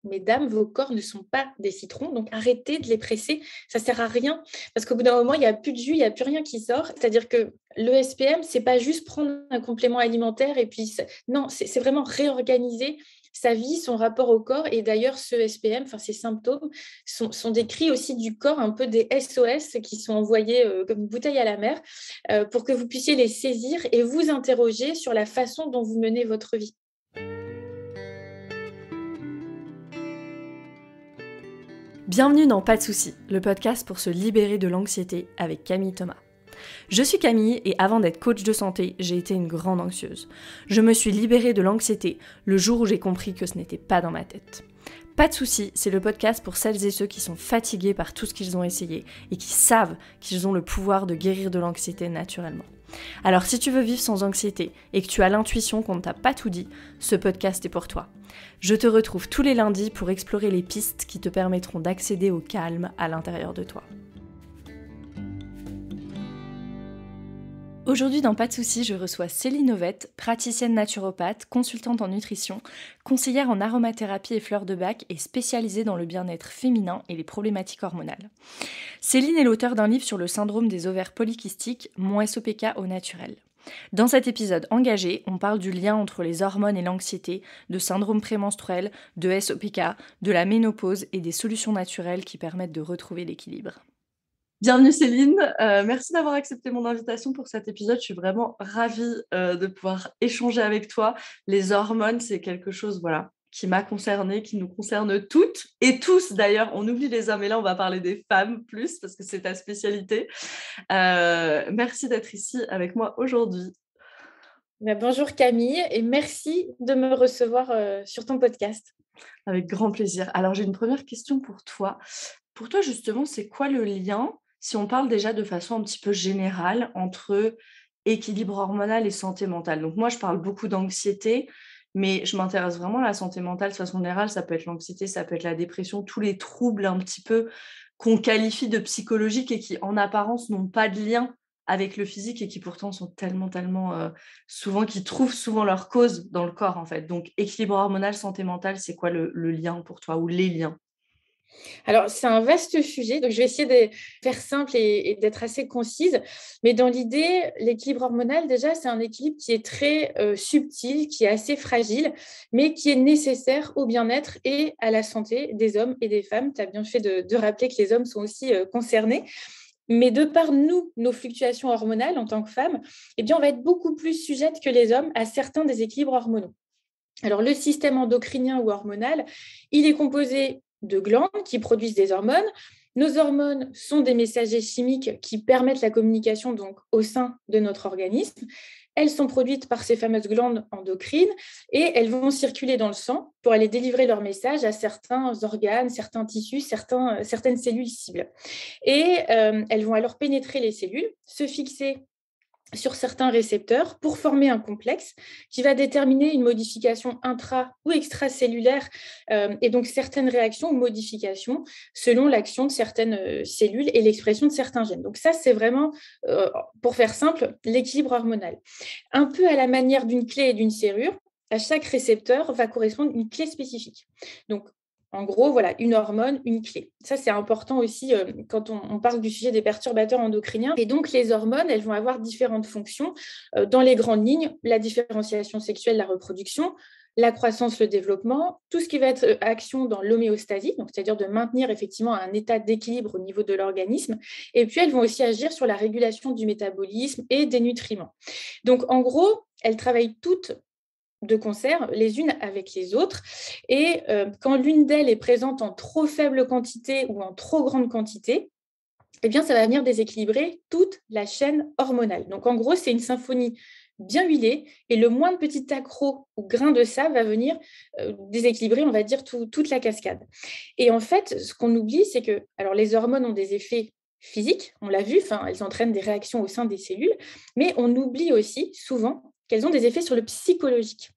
mesdames, vos corps ne sont pas des citrons, donc arrêtez de les presser, ça ne sert à rien. Parce qu'au bout d'un moment, il n'y a plus de jus, il n'y a plus rien qui sort. C'est-à-dire que le SPM, ce n'est pas juste prendre un complément alimentaire et puis... Non, c'est vraiment réorganiser sa vie, son rapport au corps. Et d'ailleurs, ce SPM, ces symptômes, sont des cris aussi du corps, un peu des SOS qui sont envoyés comme une bouteille à la mer pour que vous puissiez les saisir et vous interroger sur la façon dont vous menez votre vie. Bienvenue dans Pas de soucis, le podcast pour se libérer de l'anxiété avec Camille Thomas. Je suis Camille et avant d'être coach de santé, j'ai été une grande anxieuse. Je me suis libérée de l'anxiété le jour où j'ai compris que ce n'était pas dans ma tête. Pas de soucis, c'est le podcast pour celles et ceux qui sont fatigués par tout ce qu'ils ont essayé et qui savent qu'ils ont le pouvoir de guérir de l'anxiété naturellement. Alors si tu veux vivre sans anxiété et que tu as l'intuition qu'on ne t'a pas tout dit, ce podcast est pour toi. Je te retrouve tous les lundis pour explorer les pistes qui te permettront d'accéder au calme à l'intérieur de toi. Aujourd'hui dans Pas de soucis, je reçois Céline Ovette, praticienne naturopathe, consultante en nutrition, conseillère en aromathérapie et fleurs de bac et spécialisée dans le bien-être féminin et les problématiques hormonales. Céline est l'auteure d'un livre sur le syndrome des ovaires polykystiques, Mon SOPK au naturel. Dans cet épisode engagé, on parle du lien entre les hormones et l'anxiété, de syndrome prémenstruel, de SOPK, de la ménopause et des solutions naturelles qui permettent de retrouver l'équilibre. Bienvenue Céline, merci d'avoir accepté mon invitation pour cet épisode. Je suis vraiment ravie de pouvoir échanger avec toi. Les hormones, c'est quelque chose qui m'a concernée, qui nous concerne toutes et tous d'ailleurs. On oublie les hommes et là, on va parler des femmes plus parce que c'est ta spécialité. Merci d'être ici avec moi aujourd'hui. Bonjour Camille et merci de me recevoir sur ton podcast. Avec grand plaisir. Alors, j'ai une première question pour toi. Pour toi, justement, c'est quoi le lien, si on parle déjà de façon un petit peu générale, entre équilibre hormonal et santé mentale? Donc, moi, je parle beaucoup d'anxiété, mais je m'intéresse vraiment à la santé mentale de façon générale. Ça peut être l'anxiété, ça peut être la dépression, tous les troubles un petit peu qu'on qualifie de psychologiques et qui, en apparence, n'ont pas de lien avec le physique et qui pourtant sont tellement souvent, qui trouvent souvent leur cause dans le corps en fait. Donc équilibre hormonal, santé mentale, c'est quoi le lien pour toi ou les liens? Alors, c'est un vaste sujet, donc je vais essayer de faire simple et d'être assez concise. Mais dans l'idée, l'équilibre hormonal, déjà, c'est un équilibre qui est très subtil, qui est assez fragile, mais qui est nécessaire au bien-être et à la santé des hommes et des femmes. Tu as bien fait de rappeler que les hommes sont aussi concernés. Mais de par nos fluctuations hormonales en tant que femmes, eh bien, on va être beaucoup plus sujette que les hommes à certains déséquilibres hormonaux. Alors, le système endocrinien ou hormonal, il est composé de glandes qui produisent des hormones. Nos hormones sont des messagers chimiques qui permettent la communication donc, au sein de notre organisme. Elles sont produites par ces fameuses glandes endocrines et elles vont circuler dans le sang pour aller délivrer leur message à certains organes, certains tissus, certaines cellules cibles. Et elles vont alors pénétrer les cellules, se fixer sur certains récepteurs pour former un complexe qui va déterminer une modification intra- ou extracellulaire et donc certaines réactions ou modifications selon l'action de certaines cellules et l'expression de certains gènes. Donc ça, c'est vraiment, pour faire simple, l'équilibre hormonal. Un peu à la manière d'une clé et d'une serrure, à chaque récepteur va correspondre une clé spécifique. Donc, en gros, voilà, une hormone, une clé. Ça, c'est important aussi quand on parle du sujet des perturbateurs endocriniens. Et donc, les hormones, elles vont avoir différentes fonctions. Dans les grandes lignes, la différenciation sexuelle, la reproduction, la croissance, le développement, tout ce qui va être action dans l'homéostasie, donc c'est-à-dire de maintenir effectivement un état d'équilibre au niveau de l'organisme. Et puis, elles vont aussi agir sur la régulation du métabolisme et des nutriments. Donc, en gros, elles travaillent toutes de concert, les unes avec les autres. Et quand l'une d'elles est présente en trop faible quantité ou en trop grande quantité, eh bien, ça va venir déséquilibrer toute la chaîne hormonale. Donc, en gros, c'est une symphonie bien huilée et le moins de petits accros ou grains de sable va venir déséquilibrer, on va dire, toute la cascade. Et en fait, ce qu'on oublie, c'est que alors, les hormones ont des effets physiques, on l'a vu, elles entraînent des réactions au sein des cellules, mais on oublie aussi souvent qu'elles ont des effets sur le psychologique.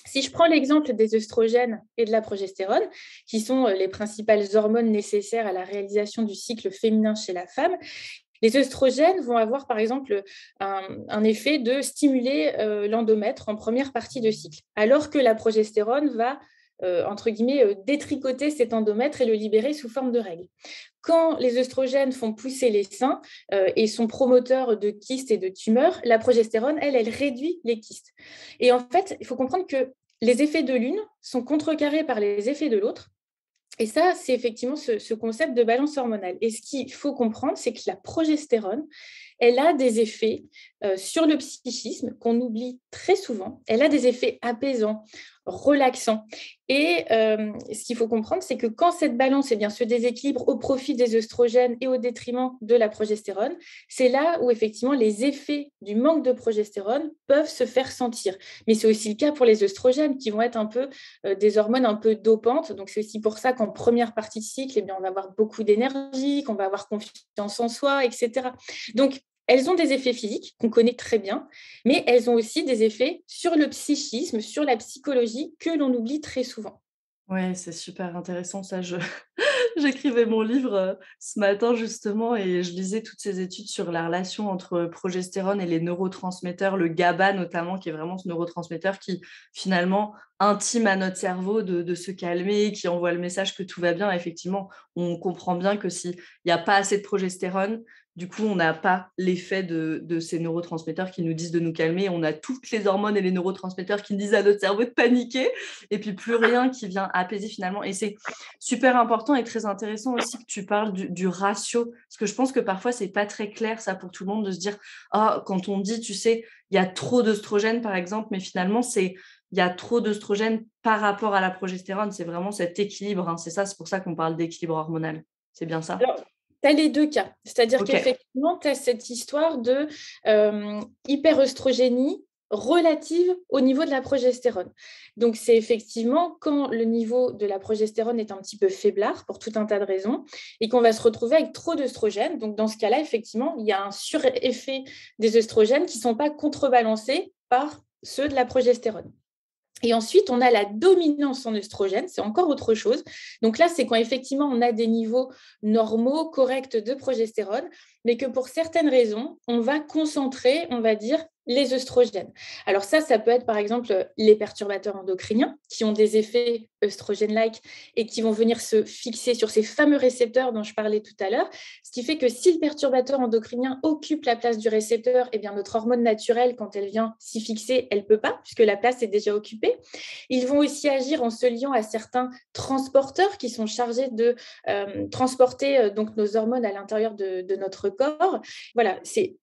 Si je prends l'exemple des œstrogènes et de la progestérone, qui sont les principales hormones nécessaires à la réalisation du cycle féminin chez la femme, les œstrogènes vont avoir par exemple un effet de stimuler l'endomètre en première partie de cycle, alors que la progestérone va entre guillemets, détricoter cet endomètre et le libérer sous forme de règles. Quand les œstrogènes font pousser les seins et sont promoteurs de kystes et de tumeurs, la progestérone, elle réduit les kystes. Et en fait, il faut comprendre que les effets de l'une sont contrecarrés par les effets de l'autre. Et ça, c'est effectivement ce concept de balance hormonale. Et ce qu'il faut comprendre, c'est que la progestérone, elle a des effets sur le psychisme qu'on oublie très souvent. Elle a des effets apaisants, relaxants. Et ce qu'il faut comprendre, c'est que quand cette balance se déséquilibre au profit des œstrogènes et au détriment de la progestérone, c'est là où effectivement les effets du manque de progestérone peuvent se faire sentir. Mais c'est aussi le cas pour les œstrogènes qui vont être un peu des hormones un peu dopantes. Donc c'est aussi pour ça qu'en première partie de cycle, on va avoir beaucoup d'énergie, qu'on va avoir confiance en soi, etc. Donc, elles ont des effets physiques qu'on connaît très bien, mais elles ont aussi des effets sur le psychisme, sur la psychologie que l'on oublie très souvent. Ouais, c'est super intéressant ça. J'écrivais mon livre, ce matin justement et je lisais toutes ces études sur la relation entre progestérone et les neurotransmetteurs, le GABA notamment, qui est vraiment ce neurotransmetteur qui finalement intime à notre cerveau de se calmer, qui envoie le message que tout va bien. Effectivement, on comprend bien que s'il y a pas assez de progestérone, du coup, on n'a pas l'effet de ces neurotransmetteurs qui nous disent de nous calmer. On a toutes les hormones et les neurotransmetteurs qui disent à notre cerveau de paniquer et puis plus rien qui vient apaiser finalement. Et c'est super important et très intéressant aussi que tu parles du ratio, parce que je pense que parfois, c'est pas très clair ça pour tout le monde de se dire: «Ah, quand on dit, tu sais, il y a trop d'œstrogènes par exemple», mais finalement, il y a trop d'œstrogènes par rapport à la progestérone. C'est vraiment cet équilibre, hein. C'est ça, c'est pour ça qu'on parle d'équilibre hormonal. C'est bien ça? Alors, tu as les deux cas, c'est-à-dire OK. qu'effectivement, tu as cette histoire de hyperœstrogénie relative au niveau de la progestérone. Donc, c'est effectivement quand le niveau de la progestérone est un petit peu faiblard pour tout un tas de raisons et qu'on va se retrouver avec trop d'œstrogènes. Donc, dans ce cas-là, effectivement, il y a un sureffet des œstrogènes qui ne sont pas contrebalancés par ceux de la progestérone. Et ensuite, on a la dominance en œstrogène, c'est encore autre chose. Donc là, c'est quand effectivement on a des niveaux normaux, corrects de progestérone, mais que pour certaines raisons, on va concentrer, on va dire, les œstrogènes. Alors ça peut être par exemple les perturbateurs endocriniens qui ont des effets œstrogènes-like et qui vont venir se fixer sur ces fameux récepteurs dont je parlais tout à l'heure. Ce qui fait que si le perturbateur endocrinien occupe la place du récepteur, eh bien notre hormone naturelle, quand elle vient s'y fixer, elle ne peut pas, puisque la place est déjà occupée. Ils vont aussi agir en se liant à certains transporteurs qui sont chargés de transporter donc nos hormones à l'intérieur de notre corps. Voilà,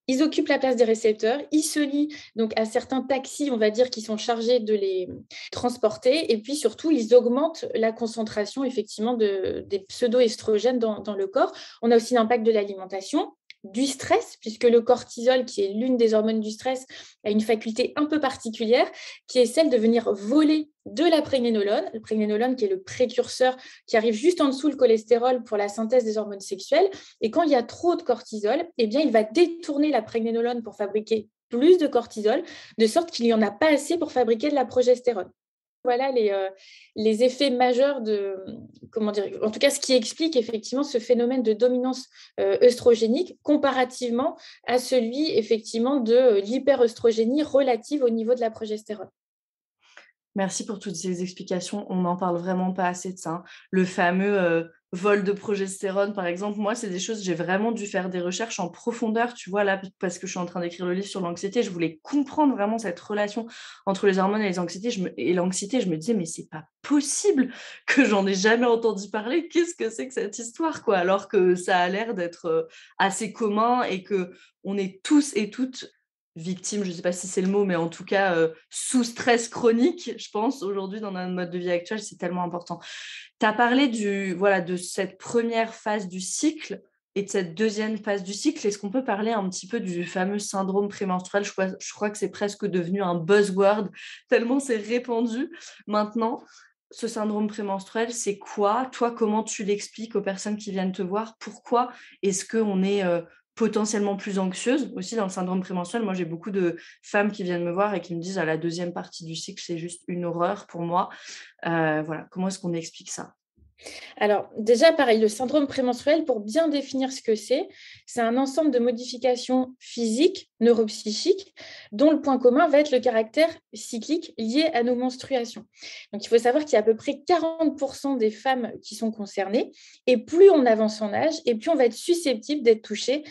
ils occupent la place des récepteurs, ils se lient donc à certains taxis, on va dire, qui sont chargés de les transporter, et puis surtout, ils augmentent la concentration effectivement des pseudo-estrogènes dans le corps. On a aussi l'impact de l'alimentation, du stress, puisque le cortisol, qui est l'une des hormones du stress, a une faculté un peu particulière, qui est celle de venir voler de la prégnénolone, le prégnénolone qui est le précurseur qui arrive juste en dessous le cholestérol pour la synthèse des hormones sexuelles. Et quand il y a trop de cortisol, eh bien, il va détourner la prégnénolone pour fabriquer plus de cortisol, de sorte qu'il n'y en a pas assez pour fabriquer de la progestérone. Voilà les effets majeurs de, comment dire, en tout cas, ce qui explique effectivement ce phénomène de dominance œstrogénique comparativement à celui effectivement de l'hyperœstrogénie relative au niveau de la progestérone. Merci pour toutes ces explications. On n'en parle vraiment pas assez de ça, hein. Le fameux, vol de progestérone, par exemple, moi, c'est des choses j'ai vraiment dû faire des recherches en profondeur, tu vois? Là, parce que je suis en train d'écrire le livre sur l'anxiété, je voulais comprendre vraiment cette relation entre les hormones et les anxiétés. L'anxiété, je me disais: «Mais c'est pas possible que j'en ai jamais entendu parler. Qu'est-ce que c'est que cette histoire, quoi?» alors que ça a l'air d'être, assez commun et que on est tous et toutes victime, je ne sais pas si c'est le mot, mais en tout cas, sous stress chronique, je pense, aujourd'hui, dans notre mode de vie actuel, c'est tellement important. Tu as parlé voilà, de cette première phase du cycle et de cette deuxième phase du cycle. Est-ce qu'on peut parler un petit peu du fameux syndrome prémenstruel? Je crois que c'est presque devenu un buzzword, tellement c'est répandu maintenant. Ce syndrome prémenstruel, c'est quoi? Toi, comment tu l'expliques aux personnes qui viennent te voir? Pourquoi est-ce qu'on est, potentiellement plus anxieuse aussi dans le syndrome prémenstruel? Moi, j'ai beaucoup de femmes qui viennent me voir et qui me disent: «À la deuxième partie du cycle, c'est juste une horreur pour moi». Voilà, comment est-ce qu'on explique ça? Alors, déjà, pareil, le syndrome prémenstruel, pour bien définir ce que c'est un ensemble de modifications physiques, neuropsychiques, dont le point commun va être le caractère cyclique lié à nos menstruations. Donc, il faut savoir qu'il y a à peu près 40% des femmes qui sont concernées, et plus on avance en âge, et plus on va être susceptible d'être touché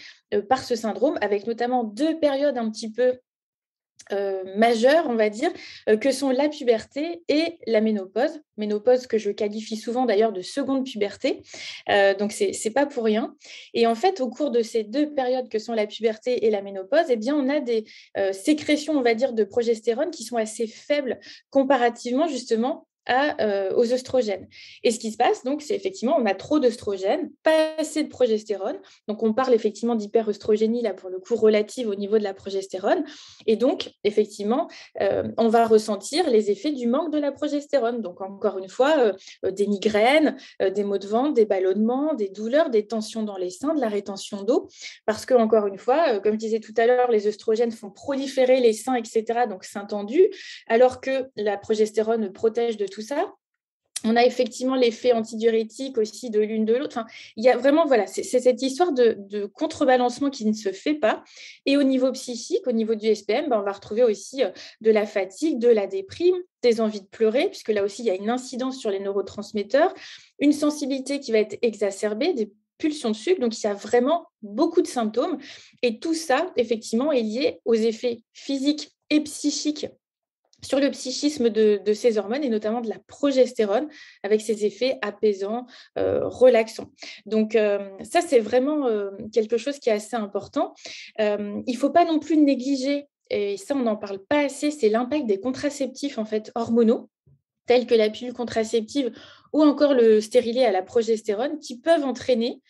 par ce syndrome, avec notamment deux périodes un petit peu majeures, on va dire, que sont la puberté et la ménopause. Ménopause que je qualifie souvent d'ailleurs de seconde puberté, donc c'est pas pour rien. Et en fait, au cours de ces deux périodes que sont la puberté et la ménopause, eh bien, on a des sécrétions, on va dire, de progestérone qui sont assez faibles comparativement justement aux oestrogènes. Et ce qui se passe, donc, c'est effectivement, on a trop d'oestrogènes, pas assez de progestérone. Donc, on parle effectivement d'hyperoestrogénie, là, pour le coup, relative au niveau de la progestérone. Et donc, effectivement, on va ressentir les effets du manque de la progestérone. Donc, encore une fois, des migraines, des maux de ventre, des ballonnements, des douleurs, des tensions dans les seins, de la rétention d'eau. Parce que, encore une fois, comme je disais tout à l'heure, les oestrogènes font proliférer les seins, etc., donc seins tendus, alors que la progestérone protège de tout ça. On a effectivement l'effet antidiurétique aussi de l'une de l'autre. Enfin, il y a vraiment, voilà, c'est cette histoire de contrebalancement qui ne se fait pas. Et au niveau psychique, au niveau du SPM, ben, on va retrouver aussi de la fatigue, de la déprime, des envies de pleurer, puisque là aussi, il y a une incidence sur les neurotransmetteurs, une sensibilité qui va être exacerbée, des pulsions de sucre. Donc, il y a vraiment beaucoup de symptômes. Et tout ça, effectivement, est lié aux effets physiques et psychiques sur le psychisme de ces hormones et notamment de la progestérone avec ses effets apaisants, relaxants. Donc ça, c'est vraiment quelque chose qui est assez important. Il ne faut pas non plus négliger, et ça, on n'en parle pas assez, c'est l'impact des contraceptifs en fait, hormonaux, tels que la pilule contraceptive ou encore le stérilet à la progestérone, qui peuvent entraîner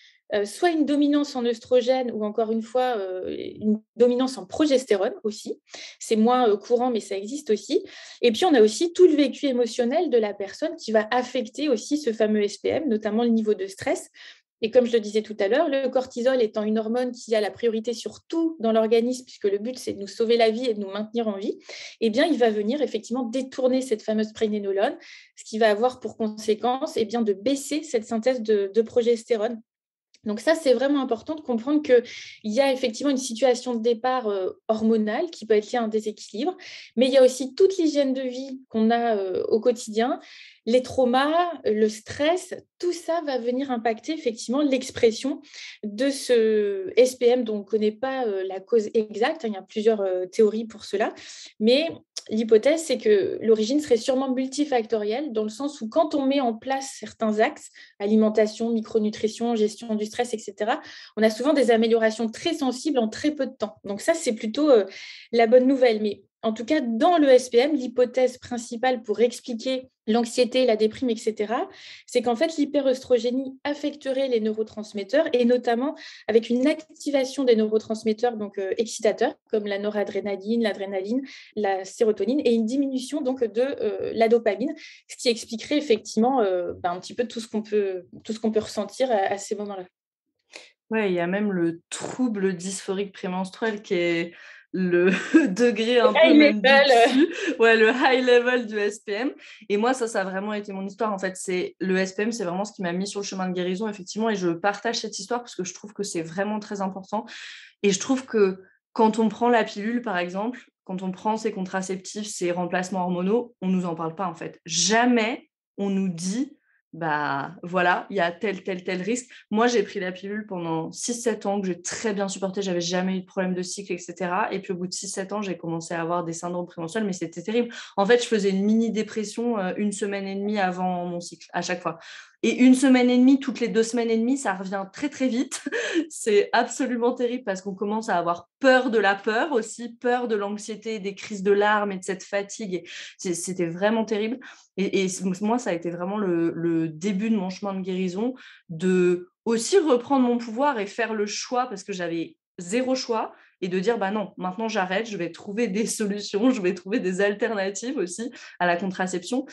soit une dominance en œstrogène ou encore une fois une dominance en progestérone aussi. C'est moins courant, mais ça existe aussi. Et puis, on a aussi tout le vécu émotionnel de la personne qui va affecter aussi ce fameux SPM, notamment le niveau de stress. Et comme je le disais tout à l'heure, le cortisol étant une hormone qui a la priorité sur tout dans l'organisme, puisque le but, c'est de nous sauver la vie et de nous maintenir en vie, eh bien, il va venir effectivement détourner cette fameuse prégnénolone, ce qui va avoir pour conséquence eh bien, de baisser cette synthèse de progestérone. Donc ça, c'est vraiment important de comprendre qu'il y a effectivement une situation de départ hormonale qui peut être liée à un déséquilibre, mais il y a aussi toute l'hygiène de vie qu'on a au quotidien, les traumas, le stress, tout ça va venir impacter effectivement l'expression de ce SPM dont on ne connaît pas la cause exacte. Il y a plusieurs théories pour cela, mais l'hypothèse, c'est que l'origine serait sûrement multifactorielle, dans le sens où quand on met en place certains axes, alimentation, micronutrition, gestion du stress, etc., on a souvent des améliorations très sensibles en très peu de temps. Donc ça, c'est plutôt la bonne nouvelle. Mais en tout cas, dans le SPM, l'hypothèse principale pour expliquer l'anxiété, la déprime, etc., c'est qu'en fait, l'hyperœstrogénie affecterait les neurotransmetteurs et notamment avec une activation des neurotransmetteurs donc excitateurs comme la noradrénaline, l'adrénaline, la sérotonine et une diminution donc de la dopamine, ce qui expliquerait effectivement un petit peu tout ce qu'on peut ressentir à ces moments-là. Ouais, il y a même le trouble dysphorique prémenstruel qui est le degré un peu High même du level. dessus. Ouais, le high level du SPM. Et moi, ça a vraiment été mon histoire. En fait, c'est le SPM, c'est vraiment ce qui m'a mis sur le chemin de guérison, effectivement. Et je partage cette histoire parce que je trouve que c'est vraiment très important. Et je trouve que quand on prend la pilule, par exemple, quand on prend ces contraceptifs, ces remplacements hormonaux, on nous en parle pas, en fait. Jamais on nous dit bah voilà, il y a tel risque. Moi, j'ai pris la pilule pendant 6-7 ans que j'ai très bien supporté, j'avais jamais eu de problème de cycle, etc. Et puis au bout de 6-7 ans, j'ai commencé à avoir des syndromes prémenstruels, mais c'était terrible. En fait, je faisais une mini dépression 1 semaine et demie avant mon cycle, à chaque fois. Et 1 semaine et demie, toutes les 2 semaines et demie, ça revient très très vite. C'est absolument terrible parce qu'on commence à avoir peur de la peur aussi, peur de l'anxiété, des crises de larmes et de cette fatigue. C'était vraiment terrible. Et moi, ça a été vraiment le début de mon chemin de guérison, de aussi reprendre mon pouvoir et faire le choix, parce que j'avais zéro choix, et de dire, bah non, maintenant j'arrête, je vais trouver des solutions, je vais trouver des alternatives aussi à la contraception.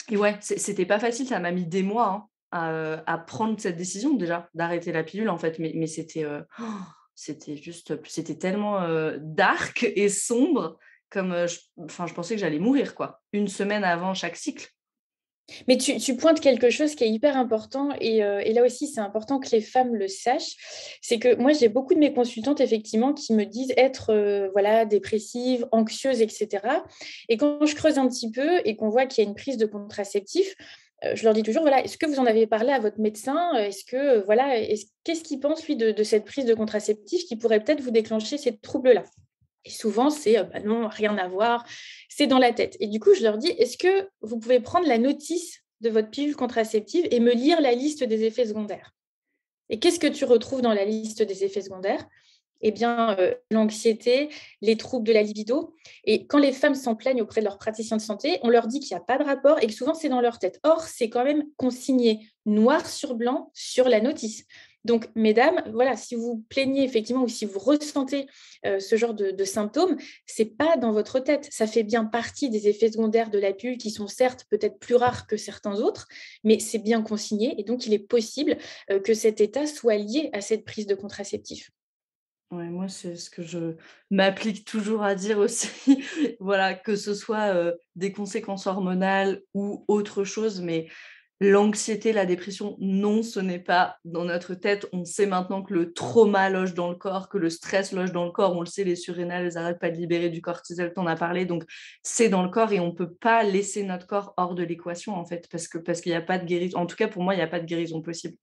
Et ouais, c'était pas facile, ça m'a mis des mois à prendre cette décision déjà, d'arrêter la pilule en fait, mais c'était juste, c'était tellement dark et sombre comme je pensais que j'allais mourir quoi, 1 semaine avant chaque cycle. Mais tu pointes quelque chose qui est hyper important et là aussi, c'est important que les femmes le sachent. C'est que moi, j'ai beaucoup de mes consultantes, effectivement, qui me disent être voilà, dépressives, anxieuses, etc. Et quand je creuse un petit peu et qu'on voit qu'il y a une prise de contraceptif, je leur dis toujours, voilà, est-ce que vous en avez parlé à votre médecin? Est-ce que, voilà, qu'est-ce qu'il pense, lui, de cette prise de contraceptif qui pourrait peut-être vous déclencher ces troubles-là? Et souvent, c'est bah non, rien à voir, c'est dans la tête. Et du coup, je leur dis, est-ce que vous pouvez prendre la notice de votre pilule contraceptive et me lire la liste des effets secondaires? Et qu'est-ce que tu retrouves dans la liste des effets secondaires? Eh bien, l'anxiété, les troubles de la libido. Et quand les femmes s'en plaignent auprès de leurs praticiens de santé, on leur dit qu'il n'y a pas de rapport et que souvent, c'est dans leur tête. Or, c'est quand même consigné noir sur blanc sur la notice. Donc, mesdames, voilà, si vous vous plaignez effectivement ou si vous ressentez ce genre de symptômes, c'est pas dans votre tête. Ça fait bien partie des effets secondaires de la pilule qui sont certes peut-être plus rares que certains autres, mais c'est bien consigné et donc il est possible que cet état soit lié à cette prise de contraceptif. Ouais, moi, c'est ce que je m'applique toujours à dire aussi. Voilà, que ce soit, des conséquences hormonales ou autre chose, mais l'anxiété, la dépression, non, ce n'est pas dans notre tête. On sait maintenant que le trauma loge dans le corps, que le stress loge dans le corps. On le sait, les surrénales, elles arrêtent pas de libérer du cortisol, tu en as parlé, donc c'est dans le corps et on peut pas laisser notre corps hors de l'équation, en fait, parce qu'il y a pas de guérison. En tout cas, pour moi, il y a pas de guérison possible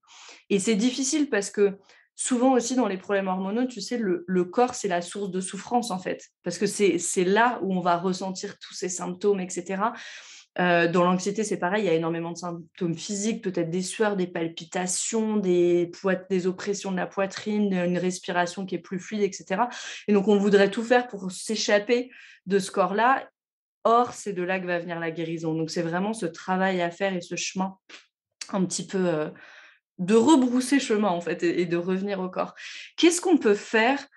et c'est difficile parce que souvent aussi dans les problèmes hormonaux, tu sais, le corps, c'est la source de souffrance, en fait, parce que c'est là où on va ressentir tous ces symptômes et cetera. Dans l'anxiété, c'est pareil, il y a énormément de symptômes physiques, peut-être des sueurs, des palpitations, des oppressions de la poitrine, une respiration qui est plus fluide et cetera et donc on voudrait tout faire pour s'échapper de ce corps-là. Or, c'est de là que va venir la guérison. Donc c'est vraiment ce travail à faire et ce chemin un petit peu, de rebrousser chemin en fait et de revenir au corps. Qu'est-ce qu'on peut faire,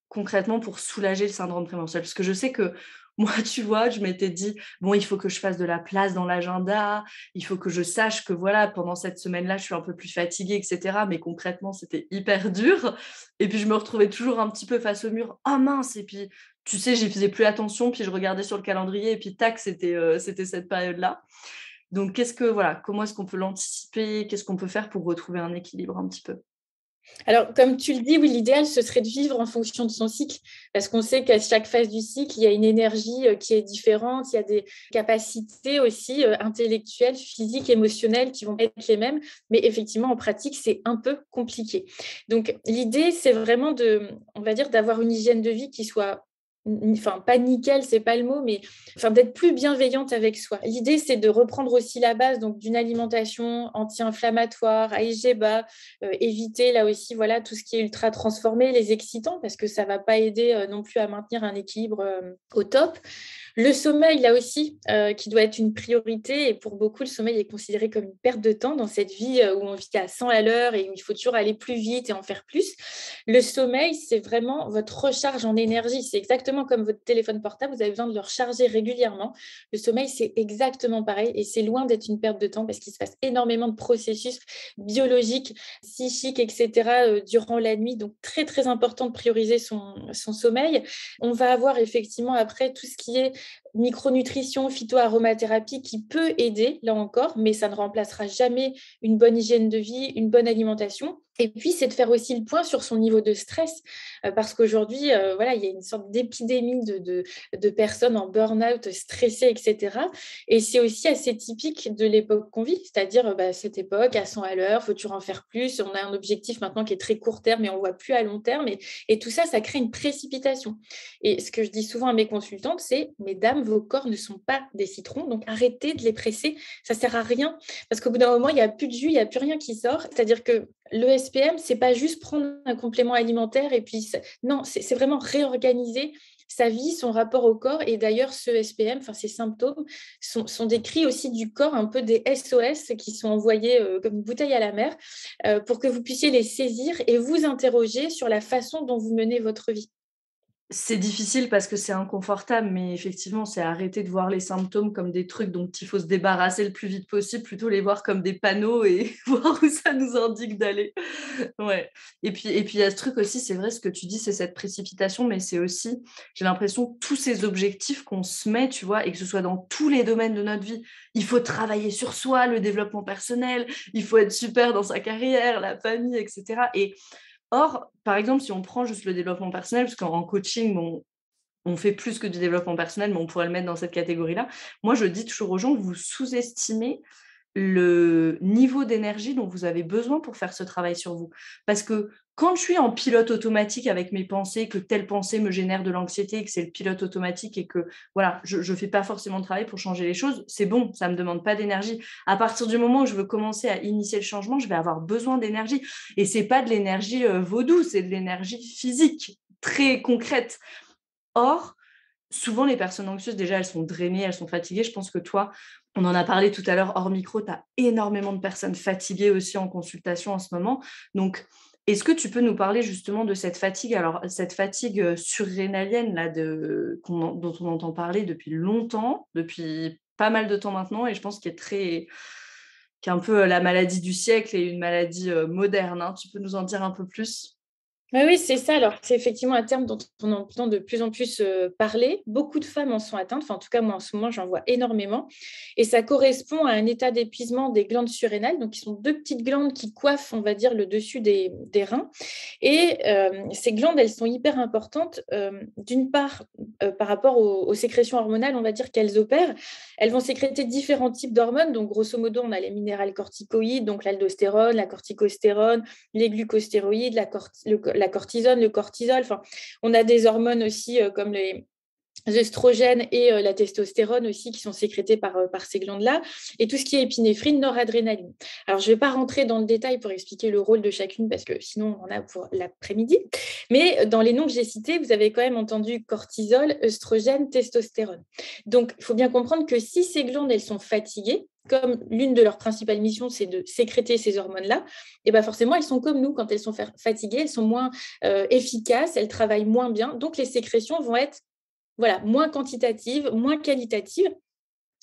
concrètement pour soulager le syndrome prémenstruel? Parce que je sais que moi, tu vois, je m'étais dit: «Bon, il faut que je fasse de la place dans l'agenda, il faut que je sache que voilà, pendant cette semaine-là, je suis un peu plus fatiguée» et cetera. Mais concrètement, c'était hyper dur et puis je me retrouvais toujours un petit peu face au mur: «Ah mince!» et puis, tu sais, j'y faisais plus attention, puis je regardais sur le calendrier et puis tac, c'était cette période-là. Donc comment est-ce qu'on peut l'anticiper? Qu'est-ce qu'on peut faire pour retrouver un équilibre un petit peu? Alors, comme tu le dis, oui, l'idéal, ce serait de vivre en fonction de son cycle, parce qu'on sait qu'à chaque phase du cycle, il y a une énergie qui est différente, il y a des capacités aussi intellectuelles, physiques, émotionnelles qui vont être les mêmes, mais effectivement, en pratique, c'est un peu compliqué. Donc, l'idée, c'est vraiment on va dire, d'avoir une hygiène de vie qui soit enfin pas nickel, c'est pas le mot, mais enfin d'être plus bienveillante avec soi. L'idée, c'est de reprendre aussi la base donc d'une alimentation anti-inflammatoire, AIG bas, éviter là aussi voilà tout ce qui est ultra transformé, les excitants parce que ça va pas aider non plus à maintenir un équilibre au top. Le sommeil, là aussi, qui doit être une priorité. Et pour beaucoup, le sommeil est considéré comme une perte de temps dans cette vie où on vit à 100 à l'heure et où il faut toujours aller plus vite et en faire plus. Le sommeil, c'est vraiment votre recharge en énergie. C'est exactement comme votre téléphone portable. Vous avez besoin de le recharger régulièrement. Le sommeil, c'est exactement pareil. Et c'est loin d'être une perte de temps parce qu'il se passe énormément de processus biologiques, psychiques, etc. Durant la nuit. Donc, très, très important de prioriser son sommeil. On va avoir effectivement après tout ce qui est micronutrition, phytoaromathérapie qui peut aider, là encore, mais ça ne remplacera jamais une bonne hygiène de vie, une bonne alimentation. Et puis, c'est de faire aussi le point sur son niveau de stress, parce qu'aujourd'hui, voilà, il y a une sorte d'épidémie de personnes en burn-out, stressées, etc. Et c'est aussi assez typique de l'époque qu'on vit, c'est-à-dire cette époque, à 100 à l'heure, faut toujours en faire plus. On a un objectif maintenant qui est très court terme, mais on ne voit plus à long terme. Et tout ça, ça crée une précipitation. Et ce que je dis souvent à mes consultantes, c'est, mesdames, vos corps ne sont pas des citrons, donc arrêtez de les presser, ça ne sert à rien, parce qu'au bout d'un moment, il n'y a plus de jus, il n'y a plus rien qui sort. C'est-à-dire que le SPM, c'est pas juste prendre un complément alimentaire et puis non, c'est vraiment réorganiser sa vie, son rapport au corps. Et d'ailleurs, ce SPM, enfin ces symptômes, sont des cris aussi du corps, un peu des SOS qui sont envoyés comme une bouteille à la mer pour que vous puissiez les saisir et vous interroger sur la façon dont vous menez votre vie. C'est difficile parce que c'est inconfortable, mais effectivement, c'est arrêter de voir les symptômes comme des trucs dont il faut se débarrasser le plus vite possible, plutôt les voir comme des panneaux et voir où ça nous indique d'aller. Ouais. Et puis il y a ce truc aussi, c'est vrai ce que tu dis, c'est cette précipitation, mais c'est aussi, j'ai l'impression, tous ces objectifs qu'on se met, tu vois, et que ce soit dans tous les domaines de notre vie. Il faut travailler sur soi, le développement personnel, il faut être super dans sa carrière, la famille, et cetera. Et or, par exemple, si on prend juste le développement personnel, parce qu'en coaching, bon, on fait plus que du développement personnel, mais on pourrait le mettre dans cette catégorie-là. Moi, je dis toujours aux gens que vous sous-estimez le niveau d'énergie dont vous avez besoin pour faire ce travail sur vous. Parce que quand je suis en pilote automatique avec mes pensées, que telle pensée me génère de l'anxiété, que c'est le pilote automatique et que voilà, je ne fais pas forcément de travail pour changer les choses, c'est bon, ça ne me demande pas d'énergie. À partir du moment où je veux commencer à initier le changement, je vais avoir besoin d'énergie. Et c'est pas de l'énergie vaudou, c'est de l'énergie physique, très concrète. Or, souvent, les personnes anxieuses, déjà, elles sont drainées, elles sont fatiguées. Je pense que toi, on en a parlé tout à l'heure hors micro, tu as énormément de personnes fatiguées aussi en consultation en ce moment. Donc, est-ce que tu peux nous parler justement de cette fatigue? Alors, cette fatigue surrénalienne là, dont on entend parler depuis longtemps, depuis pas mal de temps maintenant, et je pense qui est un peu la maladie du siècle et une maladie moderne, hein. Tu peux nous en dire un peu plus? Oui, oui, c'est ça. Alors, c'est effectivement un terme dont on entend de plus en plus parler. Beaucoup de femmes en sont atteintes. Enfin, en tout cas, moi, en ce moment, j'en vois énormément. Et ça correspond à un état d'épuisement des glandes surrénales. Donc, qui sont deux petites glandes qui coiffent, on va dire, le dessus des reins. Et ces glandes, elles sont hyper importantes. D'une part, par rapport aux sécrétions hormonales, on va dire qu'elles opèrent. Elles vont sécréter différents types d'hormones. Donc, grosso modo, on a les minérales corticoïdes, donc l'aldostérone, la corticostérone, les glucostéroïdes, la cortisone, le cortisol. Enfin, on a des hormones aussi comme les œstrogènes et la testostérone aussi qui sont sécrétés par ces glandes-là, et tout ce qui est épinéphrine, noradrénaline. Alors, je ne vais pas rentrer dans le détail pour expliquer le rôle de chacune parce que sinon, on en a pour l'après-midi. Mais dans les noms que j'ai cités, vous avez quand même entendu cortisol, œstrogène, testostérone. Donc, il faut bien comprendre que si ces glandes, elles sont fatiguées, comme l'une de leurs principales missions, c'est de sécréter ces hormones-là, et ben forcément, elles sont comme nous. Quand elles sont fatiguées, elles sont moins efficaces, elles travaillent moins bien. Donc, les sécrétions vont être moins quantitatives, moins qualitatives.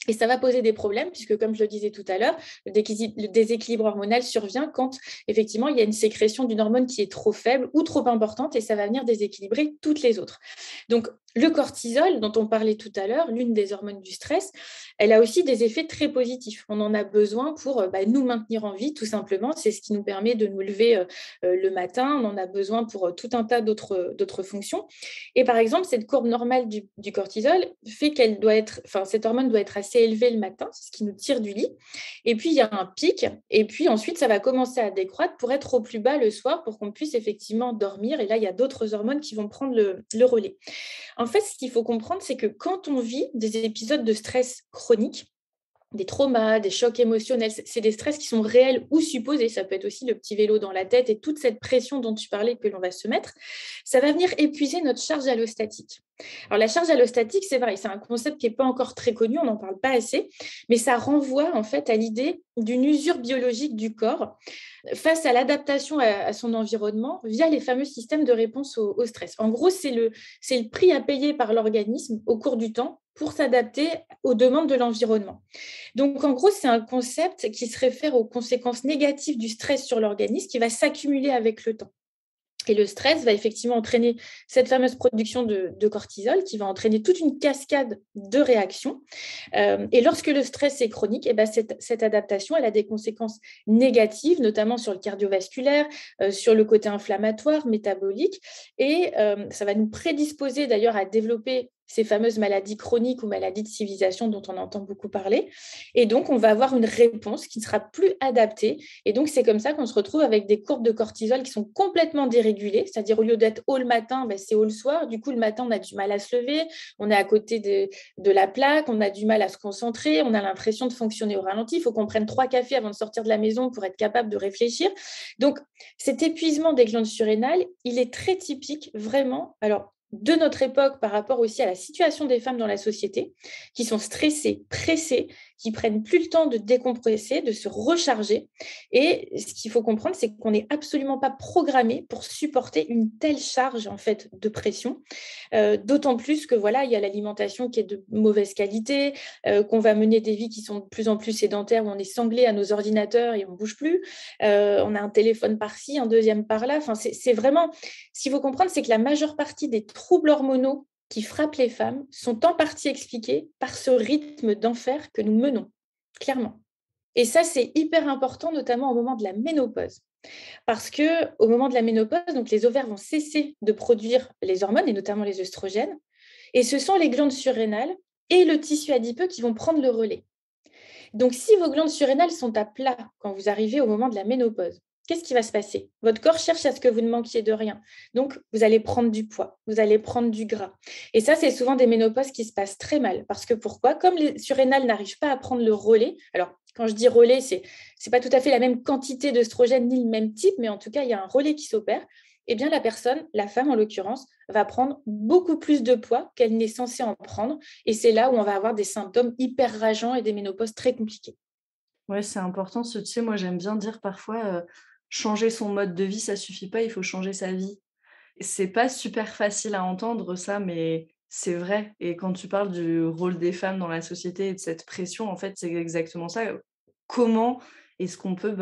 Et ça va poser des problèmes, puisque comme je le disais tout à l'heure, le déséquilibre hormonal survient quand effectivement il y a une sécrétion d'une hormone qui est trop faible ou trop importante, et ça va venir déséquilibrer toutes les autres. Donc le cortisol, dont on parlait tout à l'heure, l'une des hormones du stress, elle a aussi des effets très positifs. On en a besoin pour nous maintenir en vie, tout simplement. C'est ce qui nous permet de nous lever le matin. On en a besoin pour tout un tas d'autres fonctions. Et par exemple, cette courbe normale du cortisol fait cette hormone doit être assez élevée le matin, c'est ce qui nous tire du lit. Et puis, il y a un pic. Et puis ensuite, ça va commencer à décroître pour être au plus bas le soir, pour qu'on puisse effectivement dormir. Et là, il y a d'autres hormones qui vont prendre le relais. En fait, ce qu'il faut comprendre, c'est que quand on vit des épisodes de stress chroniques, des traumas, des chocs émotionnels, c'est des stress qui sont réels ou supposés. Ça peut être aussi le petit vélo dans la tête et toute cette pression dont tu parlais que l'on va se mettre. Ça va venir épuiser notre charge allostatique. Alors, la charge allostatique, c'est vrai, c'est un concept qui n'est pas encore très connu, on n'en parle pas assez, mais ça renvoie en fait à l'idée d'une usure biologique du corps face à l'adaptation à son environnement via les fameux systèmes de réponse au stress. En gros, c'est le prix à payer par l'organisme au cours du temps pour s'adapter aux demandes de l'environnement. Donc, en gros, c'est un concept qui se réfère aux conséquences négatives du stress sur l'organisme qui va s'accumuler avec le temps. Et le stress va effectivement entraîner cette fameuse production de cortisol qui va entraîner toute une cascade de réactions. Et lorsque le stress est chronique, cette adaptation, elle a des conséquences négatives, notamment sur le cardiovasculaire, sur le côté inflammatoire, métabolique. Et ça va nous prédisposer d'ailleurs à développer ces fameuses maladies chroniques ou maladies de civilisation dont on entend beaucoup parler. Et donc, on va avoir une réponse qui ne sera plus adaptée. Et donc, c'est comme ça qu'on se retrouve avec des courbes de cortisol qui sont complètement dérégulées. C'est-à-dire, au lieu d'être haut le matin, c'est haut le soir. Du coup, le matin, on a du mal à se lever. On est à côté de la plaque. On a du mal à se concentrer. On a l'impression de fonctionner au ralenti. Il faut qu'on prenne 3 cafés avant de sortir de la maison pour être capable de réfléchir. Donc, cet épuisement des glandes surrénales, il est très typique, vraiment. Alors, de notre époque par rapport aussi à la situation des femmes dans la société, qui sont stressées, pressées, qui prennent plus le temps de décompresser, de se recharger. Et ce qu'il faut comprendre, c'est qu'on n'est absolument pas programmé pour supporter une telle charge en fait de pression. D'autant plus que voilà, il y a l'alimentation qui est de mauvaise qualité, qu'on va mener des vies qui sont de plus en plus sédentaires, où on est sanglé à nos ordinateurs et on ne bouge plus. On a un téléphone par-ci, un deuxième par-là. Enfin, c'est vraiment, ce qu'il faut comprendre, c'est que la majeure partie des troubles hormonaux qui frappent les femmes sont en partie expliqués par ce rythme d'enfer que nous menons, clairement. Et ça, c'est hyper important, notamment au moment de la ménopause. Parce qu'au moment de la ménopause, donc les ovaires vont cesser de produire les hormones, et notamment les œstrogènes, et ce sont les glandes surrénales et le tissu adipeux qui vont prendre le relais. Donc, si vos glandes surrénales sont à plat quand vous arrivez au moment de la ménopause, qu'est-ce qui va se passer? Votre corps cherche à ce que vous ne manquiez de rien. Donc, vous allez prendre du poids, vous allez prendre du gras. Et ça, c'est souvent des ménopauses qui se passent très mal. Parce que pourquoi? Comme les surrénales n'arrivent pas à prendre le relais, alors quand je dis relais, c'est pas tout à fait la même quantité d'œstrogène ni le même type, mais en tout cas, il y a un relais qui s'opère. Eh bien, la personne, la femme en l'occurrence, va prendre beaucoup plus de poids qu'elle n'est censée en prendre. Et c'est là où on va avoir des symptômes hyper rageants et des ménopauses très compliquées. Ouais, c'est important. Tu sais, moi, j'aime bien dire parfois, changer son mode de vie, ça suffit pas, il faut changer sa vie. C'est pas super facile à entendre ça, mais c'est vrai. Et quand tu parles du rôle des femmes dans la société et de cette pression, en fait, c'est exactement ça. Comment est-ce qu'on peut,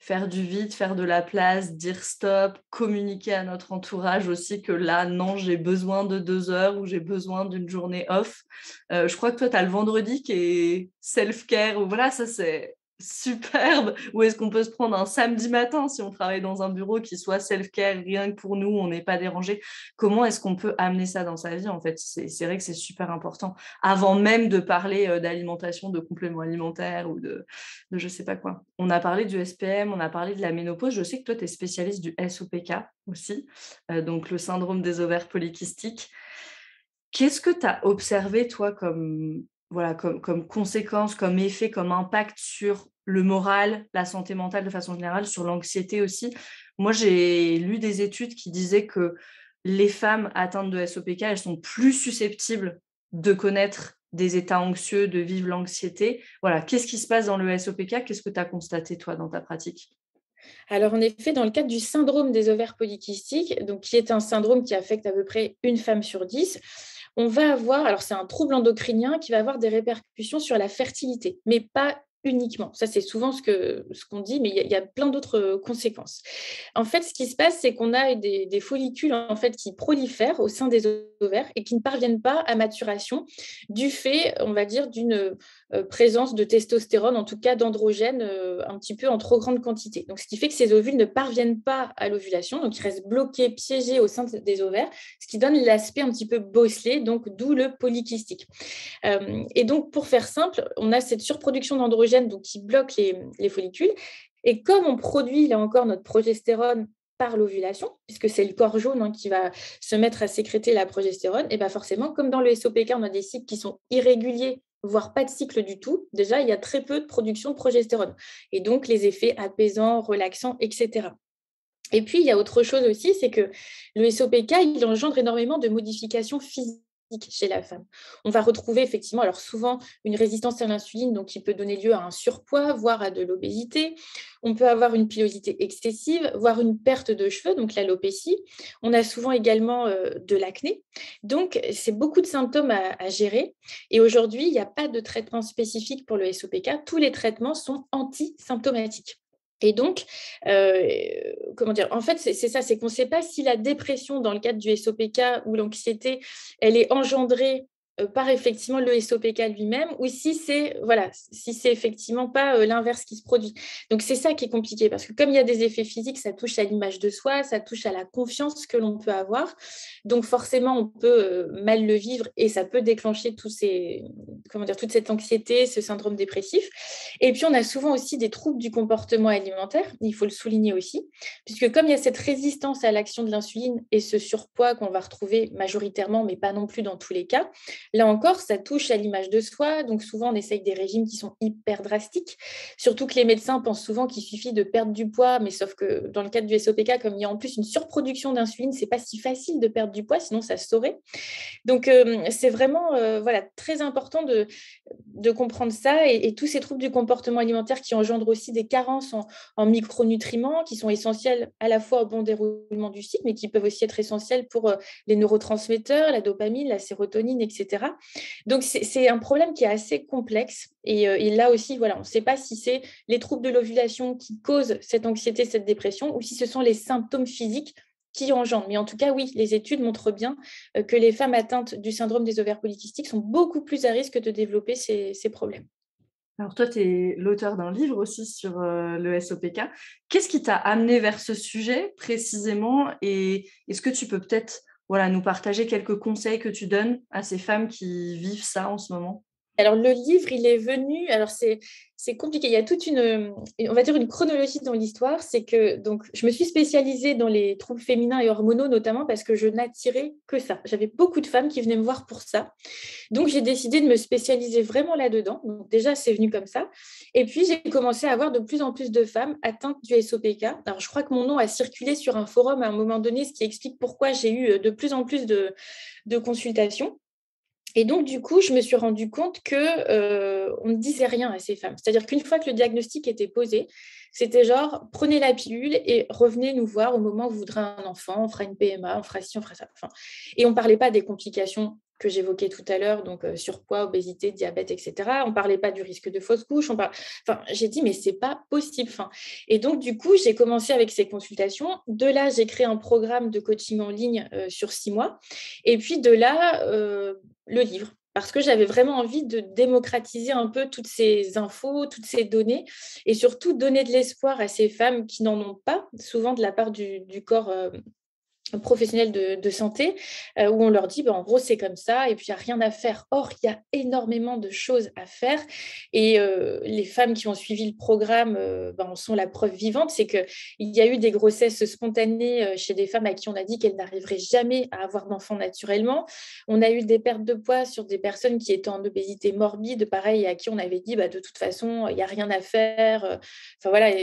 faire du vide, faire de la place, dire stop, communiquer à notre entourage aussi que là, non, j'ai besoin de 2 heures ou j'ai besoin d'une journée off. Je crois que toi, tu as le vendredi qui est self-care ou voilà, ça, c'est superbe. Ou est-ce qu'on peut se prendre un samedi matin si on travaille dans un bureau qui soit self-care, rien que pour nous, on n'est pas dérangé. Comment est-ce qu'on peut amener ça dans sa vie, en fait? C'est vrai que c'est super important. Avant même de parler, d'alimentation, de compléments alimentaires ou de je sais pas quoi. On a parlé du SPM, on a parlé de la ménopause. Je sais que toi, tu es spécialiste du SOPK aussi, donc le syndrome des ovaires polykystiques. Qu'est-ce que tu as observé, toi, comme, voilà, comme conséquence, comme effet, comme impact sur le moral, la santé mentale de façon générale, sur l'anxiété aussi? Moi, j'ai lu des études qui disaient que les femmes atteintes de SOPK, elles sont plus susceptibles de connaître des états anxieux, de vivre l'anxiété. Voilà, qu'est-ce qui se passe dans le SOPK? Qu'est-ce que tu as constaté, toi, dans ta pratique? Alors, en effet, dans le cadre du syndrome des ovaires polykystiques, donc qui est un syndrome qui affecte à peu près une femme sur 10, on va avoir, alors c'est un trouble endocrinien qui va avoir des répercussions sur la fertilité, mais pas uniquement. Ça, c'est souvent ce qu'on dit, mais il y a plein d'autres conséquences. En fait, ce qui se passe, c'est qu'on a des follicules en fait, qui prolifèrent au sein des ovaires et qui ne parviennent pas à maturation du fait, on va dire, d'une présence de testostérone, en tout cas d'androgène, un petit peu en trop grande quantité. Donc, ce qui fait que ces ovules ne parviennent pas à l'ovulation, donc ils restent bloqués, piégés au sein des ovaires, ce qui donne l'aspect un petit peu bosselé, donc d'où le polykystique. Et donc, pour faire simple, on a cette surproduction d'androgène donc, qui bloque les follicules. Et comme on produit, là encore, notre progestérone par l'ovulation, puisque c'est le corps jaune qui va se mettre à sécréter la progestérone, et bien forcément, comme dans le SOPK, on a des cycles qui sont irréguliers, voire pas de cycle du tout, déjà, il y a très peu de production de progestérone. Et donc, les effets apaisants, relaxants, etc. Et puis, il y a autre chose aussi, c'est que le SOPK, il engendre énormément de modifications physiques chez la femme. On va retrouver effectivement, alors souvent, une résistance à l'insuline, donc qui peut donner lieu à un surpoids, voire à de l'obésité. On peut avoir une pilosité excessive, voire une perte de cheveux, donc l'alopécie. On a souvent également de l'acné. Donc, c'est beaucoup de symptômes à gérer. Et aujourd'hui, il n'y a pas de traitement spécifique pour le SOPK. Tous les traitements sont anti-symptomatiques. Et donc, comment dire? En fait, c'est ça, c'est qu'on ne sait pas si la dépression dans le cadre du SOPK ou l'anxiété, elle est engendrée, par effectivement le SOPK lui-même ou si c'est voilà, si c'est effectivement pas, l'inverse qui se produit. Donc c'est ça qui est compliqué parce que comme il y a des effets physiques, ça touche à l'image de soi, ça touche à la confiance que l'on peut avoir. Donc forcément, on peut, mal le vivre et ça peut déclencher tous ces comment dire? Toute cette anxiété, ce syndrome dépressif. Et puis, on a souvent aussi des troubles du comportement alimentaire, il faut le souligner aussi, puisque comme il y a cette résistance à l'action de l'insuline et ce surpoids qu'on va retrouver majoritairement, mais pas non plus dans tous les cas, Là encore, ça touche à l'image de soi. Donc, souvent, on essaye des régimes qui sont hyper drastiques. Surtout que les médecins pensent souvent qu'il suffit de perdre du poids, mais sauf que dans le cadre du SOPK, comme il y a en plus une surproduction d'insuline, c'est pas si facile de perdre du poids, sinon ça se saurait. Donc, c'est vraiment voilà, très important de comprendre ça et tous ces troubles du comportement alimentaire qui engendrent aussi des carences en micronutriments qui sont essentiels à la fois au bon déroulement du cycle, mais qui peuvent aussi être essentiels pour les neurotransmetteurs, la dopamine, la sérotonine, etc. Donc, c'est un problème qui est assez complexe. Et là aussi, voilà, on ne sait pas si c'est les troubles de l'ovulation qui causent cette anxiété, cette dépression, ou si ce sont les symptômes physiques qui engendrent. Mais en tout cas, oui, les études montrent bien que les femmes atteintes du syndrome des ovaires polykystiques sont beaucoup plus à risque de développer ces problèmes. Alors toi, tu es l'auteur d'un livre aussi sur le SOPK. Qu'est-ce qui t'a amené vers ce sujet précisément et est-ce que tu peux peut-être nous partager quelques conseils que tu donnes à ces femmes qui vivent ça en ce moment? Alors, le livre, il est venu. Alors, c'est compliqué. Il y a toute on va dire, une chronologie dans l'histoire. C'est que donc, je me suis spécialisée dans les troubles féminins et hormonaux, notamment parce que je n'attirais que ça. J'avais beaucoup de femmes qui venaient me voir pour ça. Donc, j'ai décidé de me spécialiser vraiment là-dedans. Donc, déjà, c'est venu comme ça. Et puis, j'ai commencé à avoir de plus en plus de femmes atteintes du SOPK. Alors, je crois que mon nom a circulé sur un forum à un moment donné, ce qui explique pourquoi j'ai eu de plus en plus de consultations. Et donc, du coup, je me suis rendu compte qu'on ne disait rien à ces femmes. C'est-à-dire qu'une fois que le diagnostic était posé, c'était genre, prenez la pilule et revenez nous voir au moment où vous voudrez un enfant, on fera une PMA, on fera ci, on fera ça. Enfin, et on ne parlait pas des complications que j'évoquais tout à l'heure, donc surpoids, obésité, diabète, etc. On ne parlait pas du risque de fausse couche. Enfin, j'ai dit, mais ce n'est pas possible. Enfin, et donc, du coup, j'ai commencé avec ces consultations. De là, j'ai créé un programme de coaching en ligne sur 6 mois. Et puis, de là, le livre, parce que j'avais vraiment envie de démocratiser un peu toutes ces infos, toutes ces données, et surtout donner de l'espoir à ces femmes qui n'en ont pas, souvent de la part du corps professionnels de santé, où on leur dit, en gros, c'est comme ça, et puis il n'y a rien à faire. Or, il y a énormément de choses à faire. Et les femmes qui ont suivi le programme en sont la preuve vivante, c'est qu'il y a eu des grossesses spontanées chez des femmes à qui on a dit qu'elles n'arriveraient jamais à avoir d'enfants naturellement. On a eu des pertes de poids sur des personnes qui étaient en obésité morbide, pareil, à qui on avait dit, de toute façon, il n'y a rien à faire. Enfin, voilà.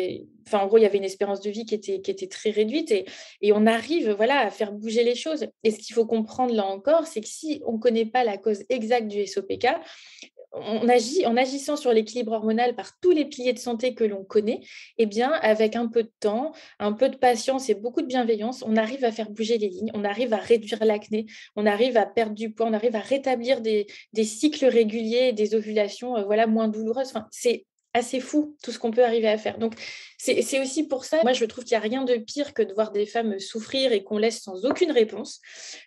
En gros, il y avait une espérance de vie qui était très réduite. Et on arrive à faire bouger les choses. Et ce qu'il faut comprendre là encore, c'est que si on ne connaît pas la cause exacte du SOPK, on agit en agissant sur l'équilibre hormonal par tous les piliers de santé que l'on connaît, eh bien, avec un peu de temps, un peu de patience et beaucoup de bienveillance, on arrive à faire bouger les lignes, on arrive à réduire l'acné, on arrive à perdre du poids, on arrive à rétablir des cycles réguliers, des ovulations moins douloureuses. Enfin, c'est assez fou tout ce qu'on peut arriver à faire. Donc, c'est aussi pour ça, moi, je trouve qu'il n'y a rien de pire que de voir des femmes souffrir et qu'on laisse sans aucune réponse.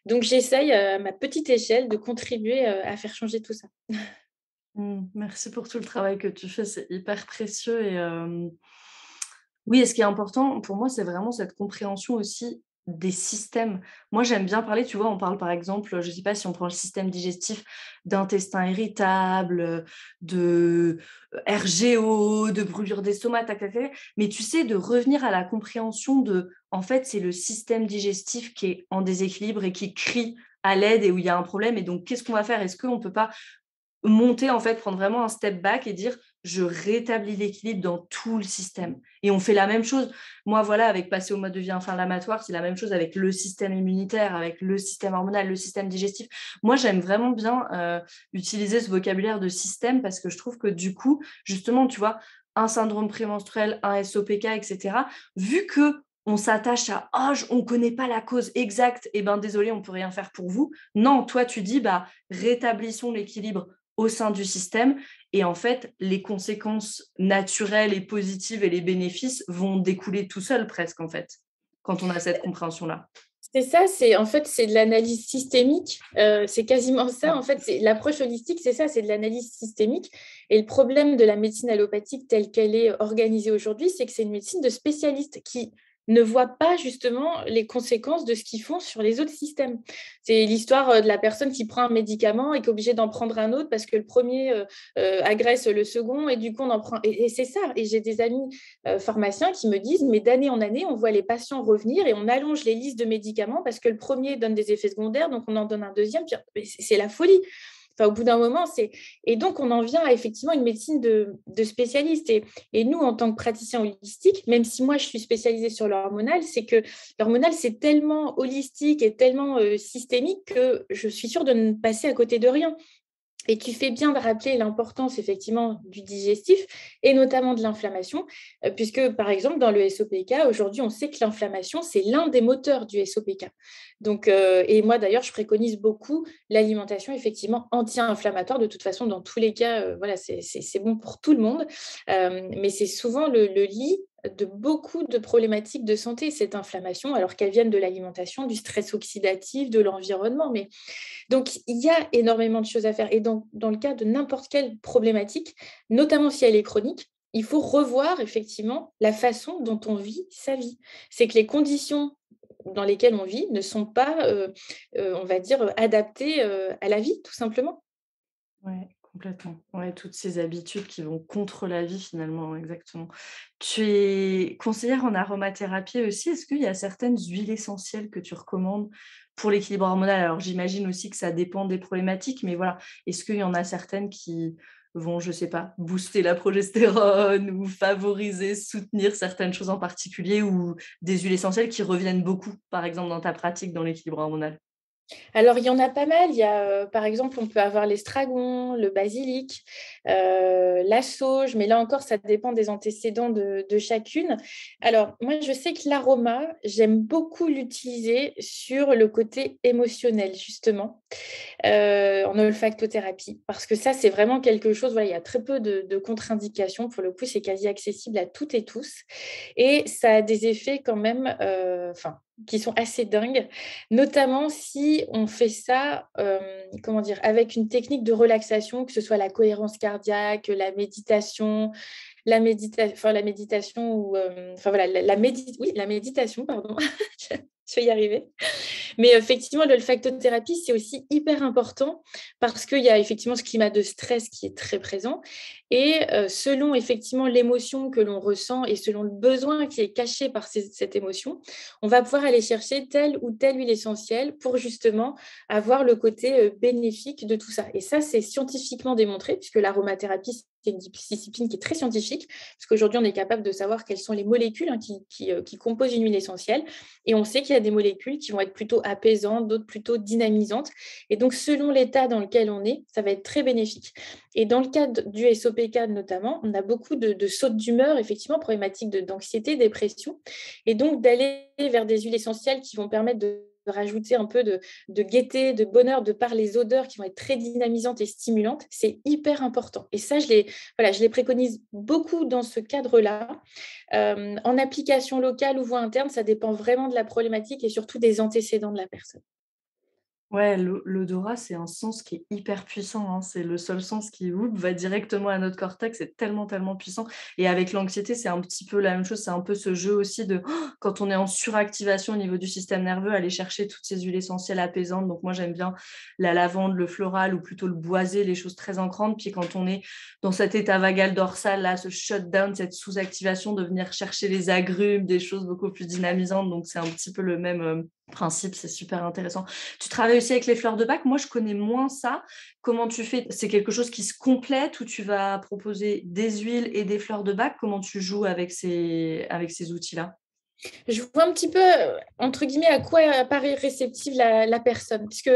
Donc, j'essaye à ma petite échelle de contribuer à faire changer tout ça. Merci pour tout le travail que tu fais, c'est hyper précieux et oui et ce qui est important pour moi, c'est vraiment cette compréhension aussi des systèmes. Moi, j'aime bien parler, tu vois, on parle par exemple, je ne sais pas si on prend le système digestif, d'intestin irritable, de RGO, de brûlure d'estomac, tac, tac, tac, mais tu sais, de revenir à la compréhension en fait, c'est le système digestif qui est en déséquilibre et qui crie à l'aide et où il y a un problème et donc qu'est-ce qu'on va faire? Est-ce qu'on ne peut pas monter, en fait, prendre vraiment un step back et dire: «Je rétablis l'équilibre dans tout le système» et on fait la même chose. Moi, avec passer au mode de vie inflammatoire, c'est la même chose avec le système immunitaire, avec le système hormonal, le système digestif. Moi, j'aime vraiment bien, utiliser ce vocabulaire de système parce que je trouve que du coup, justement, tu vois, un syndrome prémenstruel, un SOPK et cetera, vu qu'on s'attache à: «Oh, on connaît pas la cause exacte et ben, désolé, on peut rien faire pour vous». Non, toi, tu dis: «Rétablissons l'équilibre au sein du système et en fait, les conséquences naturelles et positives et les bénéfices vont découler tout seuls presque en fait, quand on a cette compréhension-là». C'est ça, c'est de l'analyse systémique. C'est quasiment ça, en fait. L'approche holistique, c'est ça, c'est de l'analyse systémique. Et le problème de la médecine allopathique telle qu'elle est organisée aujourd'hui, c'est que c'est une médecine de spécialistes qui ne voient pas justement les conséquences de ce qu'ils font sur les autres systèmes. C'est l'histoire de la personne qui prend un médicament et qui est obligée d'en prendre un autre parce que le premier agresse le second et du coup on en prend. Et c'est ça. Et j'ai des amis pharmaciens qui me disent, mais d'année en année, on voit les patients revenir et on allonge les listes de médicaments parce que le premier donne des effets secondaires, donc on en donne un deuxième. C'est la folie. Enfin, au bout d'un moment, et donc on en vient à effectivement une médecine de spécialistes. Et nous, en tant que praticiens holistiques, même si moi je suis spécialisée sur l'hormonal, c'est que l'hormonal c'est tellement holistique et tellement systémique que je suis sûre de ne passer à côté de rien. Et tu fais bien de rappeler l'importance effectivement du digestif et notamment de l'inflammation, puisque par exemple dans le SOPK, aujourd'hui on sait que l'inflammation c'est l'un des moteurs du SOPK. Donc, et moi d'ailleurs je préconise beaucoup l'alimentation effectivement anti-inflammatoire. De toute façon dans tous les cas, voilà, c'est bon pour tout le monde. Mais c'est souvent le lit de beaucoup de problématiques de santé, cette inflammation, alors qu'elles viennent de l'alimentation, du stress oxydatif, de l'environnement. Mais donc, il y a énormément de choses à faire. Et dans le cas de n'importe quelle problématique, notamment si elle est chronique, il faut revoir effectivement la façon dont on vit sa vie. C'est que les conditions dans lesquelles on vit ne sont pas, on va dire, adaptées à la vie, tout simplement. Ouais, complètement. Ouais, toutes ces habitudes qui vont contre la vie finalement, exactement. Tu es conseillère en aromathérapie aussi. Est-ce qu'il y a certaines huiles essentielles que tu recommandes pour l'équilibre hormonal? Alors j'imagine aussi que ça dépend des problématiques, mais voilà, est-ce qu'il y en a certaines qui vont, je sais pas, booster la progestérone ou favoriser, soutenir certaines choses en particulier ou des huiles essentielles qui reviennent beaucoup, par exemple, dans ta pratique dans l'équilibre hormonal? Alors, il y en a pas mal. Il y a, par exemple, on peut avoir l'estragon, le basilic, la sauge, mais là encore, ça dépend des antécédents de chacune. Alors, moi, je sais que l'aroma, j'aime beaucoup l'utiliser sur le côté émotionnel, justement, en olfactothérapie, parce que ça, c'est vraiment quelque chose, voilà, il y a très peu de contre-indications. Pour le coup, c'est quasi accessible à toutes et tous. Et ça a des effets quand même, enfin, qui sont assez dingues, notamment si on fait ça, comment dire, avec une technique de relaxation, que ce soit la cohérence cardiaque, la méditation, la méditation ou, enfin voilà, la méditation, pardon, je vais y arriver. Mais effectivement, l'olfactothérapie, c'est aussi hyper important parce qu'il y a effectivement ce climat de stress qui est très présent. Et selon effectivement l'émotion que l'on ressent et selon le besoin qui est caché par cette émotion, on va pouvoir aller chercher telle ou telle huile essentielle pour justement avoir le côté bénéfique de tout ça. Et ça, c'est scientifiquement démontré puisque l'aromathérapie, c'est une discipline qui est très scientifique, parce qu'aujourd'hui, on est capable de savoir quelles sont les molécules qui composent une huile essentielle. Et on sait qu'il y a des molécules qui vont être plutôt apaisantes, d'autres plutôt dynamisantes. Et donc, selon l'état dans lequel on est, ça va être très bénéfique. Et dans le cadre du SOPK notamment, on a beaucoup de sautes d'humeur, effectivement, problématiques d'anxiété, dépression. Et donc, d'aller vers des huiles essentielles qui vont permettre de rajouter un peu de gaieté, de bonheur, de par les odeurs qui vont être très dynamisantes et stimulantes, c'est hyper important. Et ça, voilà, je les préconise beaucoup dans ce cadre-là. En application locale ou voie interne, ça dépend vraiment de la problématique et surtout des antécédents de la personne. Ouais, l'odorat, c'est un sens qui est hyper puissant, hein. C'est le seul sens qui, va directement à notre cortex. C'est tellement, tellement puissant et avec l'anxiété, c'est un petit peu la même chose. C'est un peu ce jeu aussi de quand on est en suractivation au niveau du système nerveux, aller chercher toutes ces huiles essentielles apaisantes. Donc moi, j'aime bien la lavande, le floral ou plutôt le boisé, les choses très ancrantes. Puis quand on est dans cet état vagal dorsal, là, ce shutdown, cette sous-activation, de venir chercher les agrumes, des choses beaucoup plus dynamisantes. Donc c'est un petit peu le même, principe. C'est super intéressant. Tu travailles aussi avec les fleurs de bac. Moi, je connais moins ça. Comment tu fais? C'est quelque chose qui se complète, où tu vas proposer des huiles et des fleurs de bac? Comment tu joues avec ces outils-là? Je vois un petit peu, entre guillemets, à quoi apparaît réceptive la personne. Puisque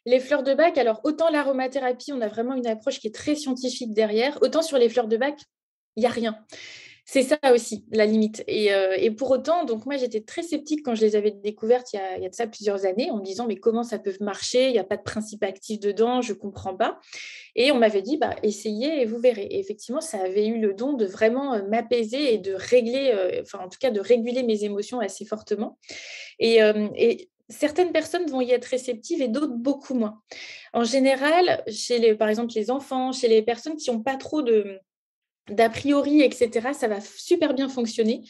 les fleurs de bac, alors autant l'aromathérapie, on a vraiment une approche qui est très scientifique derrière, autant sur les fleurs de bac, il n'y a rien. C'est ça aussi, la limite. Et pour autant, donc moi, j'étais très sceptique quand je les avais découvertes il y a de ça plusieurs années, en me disant, mais comment ça peut marcher? Il n'y a pas de principe actif dedans, je ne comprends pas. Et on m'avait dit, bah, essayez et vous verrez. Et effectivement, ça avait eu le don de vraiment m'apaiser et de régler, enfin en tout cas de réguler mes émotions assez fortement. Et certaines personnes vont y être réceptives et d'autres beaucoup moins. En général, par exemple, les enfants, chez les personnes qui n'ont pas trop d'a priori, etc., ça va super bien fonctionner.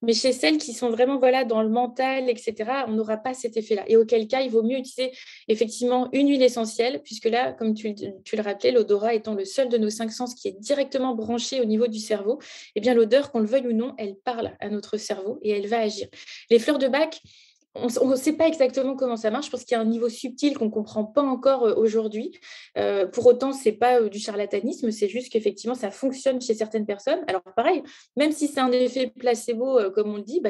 Mais chez celles qui sont vraiment voilà, dans le mental, etc., on n'aura pas cet effet-là. Et auquel cas, il vaut mieux utiliser effectivement une huile essentielle, puisque là, comme tu le rappelais, l'odorat étant le seul de nos 5 sens qui est directement branché au niveau du cerveau, eh bien l'odeur, qu'on le veuille ou non, elle parle à notre cerveau et elle va agir. Les fleurs de bac, on ne sait pas exactement comment ça marche. Je pense qu'il y a un niveau subtil qu'on ne comprend pas encore aujourd'hui. Pour autant, ce n'est pas du charlatanisme, c'est juste qu'effectivement, ça fonctionne chez certaines personnes. Alors pareil, même si c'est un effet placebo, comme on le dit,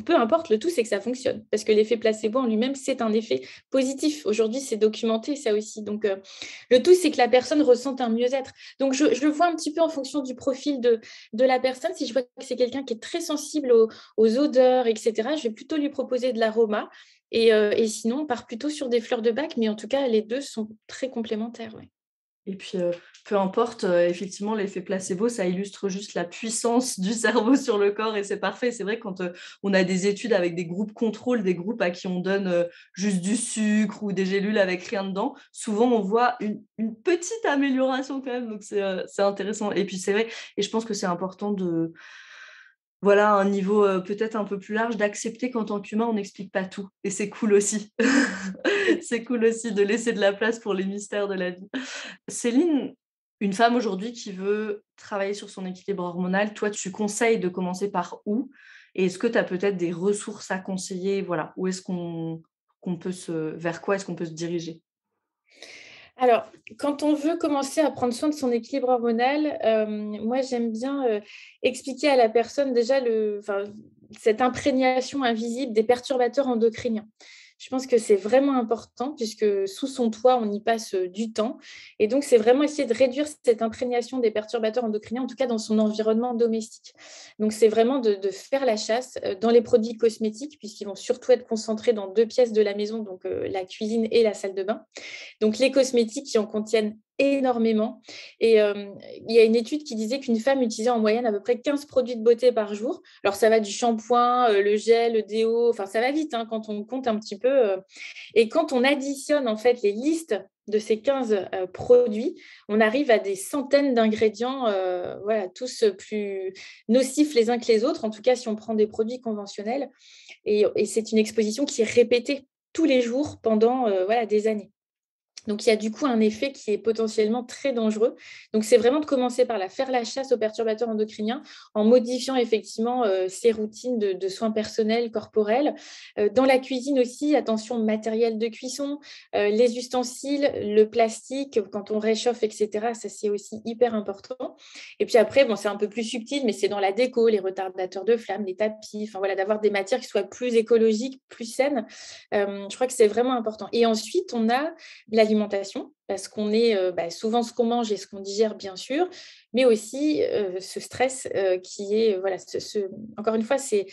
peu importe, le tout, c'est que ça fonctionne. Parce que l'effet placebo en lui-même, c'est un effet positif. Aujourd'hui, c'est documenté, ça aussi. Donc, le tout, c'est que la personne ressente un mieux-être. Donc, je vois un petit peu en fonction du profil de la personne. Si je vois que c'est quelqu'un qui est très sensible aux odeurs, etc., je vais plutôt lui proposer de l'aroma. Et sinon, on part plutôt sur des fleurs de bac. Mais en tout cas, les deux sont très complémentaires. Ouais. Et puis, peu importe, effectivement, l'effet placebo, ça illustre juste la puissance du cerveau sur le corps et c'est parfait. C'est vrai quand on a des études avec des groupes contrôle, des groupes à qui on donne juste du sucre ou des gélules avec rien dedans, souvent on voit une petite amélioration quand même, donc c'est intéressant. Et puis c'est vrai, et je pense que c'est important de, voilà, à un niveau peut-être un peu plus large, d'accepter qu'en tant qu'humain, on n'explique pas tout. Et c'est cool aussi. C'est cool aussi de laisser de la place pour les mystères de la vie. Céline, une femme aujourd'hui qui veut travailler sur son équilibre hormonal, toi, tu conseilles de commencer par où? Et est-ce que tu as peut-être des ressources à conseiller? Voilà, où est-ce qu'on peut vers quoi est-ce qu'on peut se diriger? Alors, quand on veut commencer à prendre soin de son équilibre hormonal, moi, j'aime bien expliquer à la personne déjà cette imprégnation invisible des perturbateurs endocriniens. Je pense que c'est vraiment important puisque sous son toit, on y passe du temps. Et donc, c'est vraiment essayer de réduire cette imprégnation des perturbateurs endocriniens, en tout cas dans son environnement domestique. Donc, c'est vraiment de faire la chasse dans les produits cosmétiques puisqu'ils vont surtout être concentrés dans 2 pièces de la maison, donc la cuisine et la salle de bain. Donc, les cosmétiques qui en contiennent énormément. Et il y a une étude qui disait qu'une femme utilisait en moyenne à peu près 15 produits de beauté par jour. Alors, ça va du shampoing, le gel, le déo, enfin, ça va vite quand on compte un petit peu. Et quand on additionne en fait les listes de ces 15 produits, on arrive à des centaines d'ingrédients, voilà, tous plus nocifs les uns que les autres, en tout cas si on prend des produits conventionnels. Et c'est une exposition qui est répétée tous les jours pendant voilà, des années. Donc, il y a du coup un effet qui est potentiellement très dangereux. Donc, c'est vraiment de commencer par faire la chasse aux perturbateurs endocriniens en modifiant effectivement ses routines de soins personnels, corporels. Dans la cuisine aussi, attention au matériel de cuisson, les ustensiles, le plastique, quand on réchauffe, etc. Ça, c'est aussi hyper important. Et puis après, bon, c'est un peu plus subtil, mais c'est dans la déco, les retardateurs de flammes, les tapis, enfin voilà, d'avoir des matières qui soient plus écologiques, plus saines. Je crois que c'est vraiment important. Et ensuite, on a l'alimentation, parce qu'on est souvent ce qu'on mange et ce qu'on digère, bien sûr, mais aussi ce stress qui est, voilà, encore une fois, c'est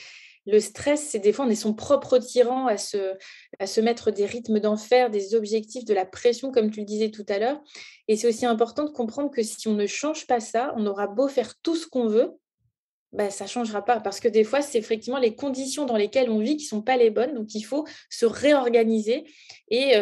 le stress, c'est des fois, on est son propre tyran à se mettre des rythmes d'enfer, des objectifs, de la pression, comme tu le disais tout à l'heure. Et c'est aussi important de comprendre que si on ne change pas ça, on aura beau faire tout ce qu'on veut, ça ne changera pas parce que des fois, c'est effectivement les conditions dans lesquelles on vit qui ne sont pas les bonnes. Donc, il faut se réorganiser et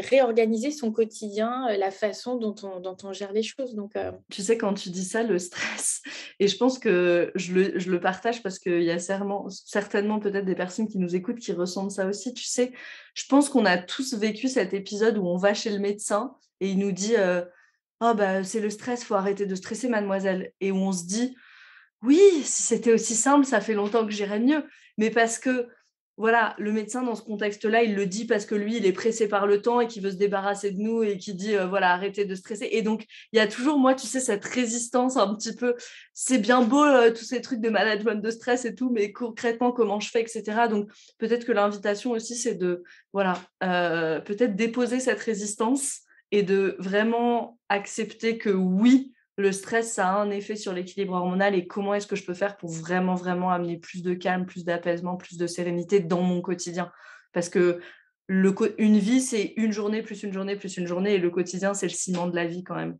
réorganiser son quotidien, la façon dont on gère les choses. Donc, Tu sais, quand tu dis ça, le stress, et je pense que je le partage parce qu'il y a certainement peut-être des personnes qui nous écoutent qui ressentent ça aussi. Tu sais, je pense qu'on a tous vécu cet épisode où on va chez le médecin et il nous dit «Ah c'est le stress, il faut arrêter de stresser, mademoiselle». Et où on se dit oui, si c'était aussi simple, ça fait longtemps que j'irais mieux. Mais parce que, voilà, le médecin, dans ce contexte-là, il le dit parce que lui, il est pressé par le temps et qu'il veut se débarrasser de nous et qui dit, voilà, arrêtez de stresser. Et donc, il y a toujours, moi, tu sais, cette résistance un petit peu. C'est bien beau, tous ces trucs de management de stress et tout, mais concrètement, comment je fais, etc. Donc, peut-être que l'invitation aussi, c'est de, voilà, peut-être déposer cette résistance et de vraiment accepter que oui, le stress, ça a un effet sur l'équilibre hormonal et comment est-ce que je peux faire pour vraiment, vraiment amener plus de calme, plus d'apaisement, plus de sérénité dans mon quotidien. Parce que une vie, c'est une journée plus une journée plus une journée et le quotidien, c'est le ciment de la vie quand même.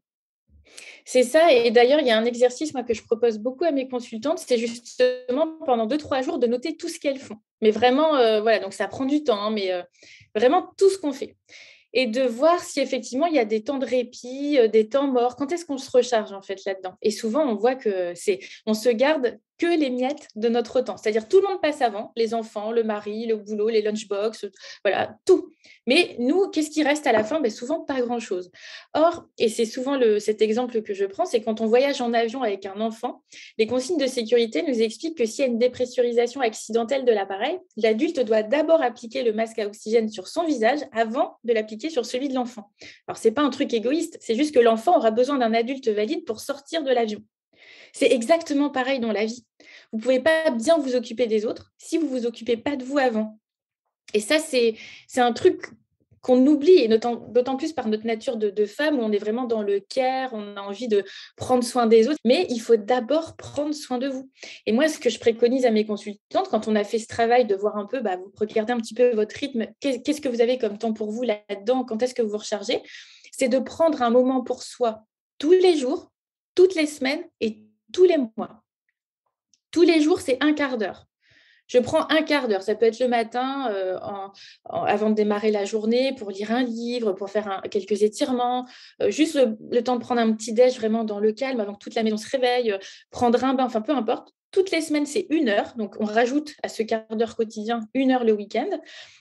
c'est ça. Et d'ailleurs, il y a un exercice moi, que je propose beaucoup à mes consultantes, c'est justement pendant 2-3 jours de noter tout ce qu'elles font. Mais vraiment, voilà, donc ça prend du temps, mais vraiment tout ce qu'on fait. Et de voir si effectivement il y a des temps de répit, des temps morts. Quand est-ce qu'on se recharge en fait là-dedans? Et souvent, on voit que on se garde que les miettes de notre temps. C'est-à-dire tout le monde passe avant, les enfants, le mari, le boulot, les lunchbox, voilà, tout. Mais nous, qu'est-ce qui reste à la fin? Souvent, pas grand-chose. Or, et c'est souvent cet exemple que je prends, c'est quand on voyage en avion avec un enfant, les consignes de sécurité nous expliquent que s'il y a une dépressurisation accidentelle de l'appareil, l'adulte doit d'abord appliquer le masque à oxygène sur son visage avant de l'appliquer sur celui de l'enfant. Alors, ce n'est pas un truc égoïste, c'est juste que l'enfant aura besoin d'un adulte valide pour sortir de l'avion. C'est exactement pareil dans la vie. Vous ne pouvez pas bien vous occuper des autres si vous ne vous occupez pas de vous avant. Et ça, c'est un truc qu'on oublie, et d'autant plus par notre nature de femme, où on est vraiment dans le care, on a envie de prendre soin des autres, mais il faut d'abord prendre soin de vous. Et moi, ce que je préconise à mes consultantes, quand on a fait ce travail de voir un peu, vous regardez un petit peu votre rythme, qu'est-ce que vous avez comme temps pour vous là-dedans, quand est-ce que vous vous rechargez, c'est de prendre un moment pour soi tous les jours, toutes les semaines et tous les mois. Tous les jours, c'est un quart d'heure. Je prends un quart d'heure, ça peut être le matin avant de démarrer la journée pour lire un livre, pour faire quelques étirements, juste le temps de prendre un petit déj vraiment dans le calme avant que toute la maison se réveille, prendre un bain, enfin peu importe. Toutes les semaines, c'est 1 heure, donc on rajoute à ce quart d'heure quotidien 1 heure le week-end.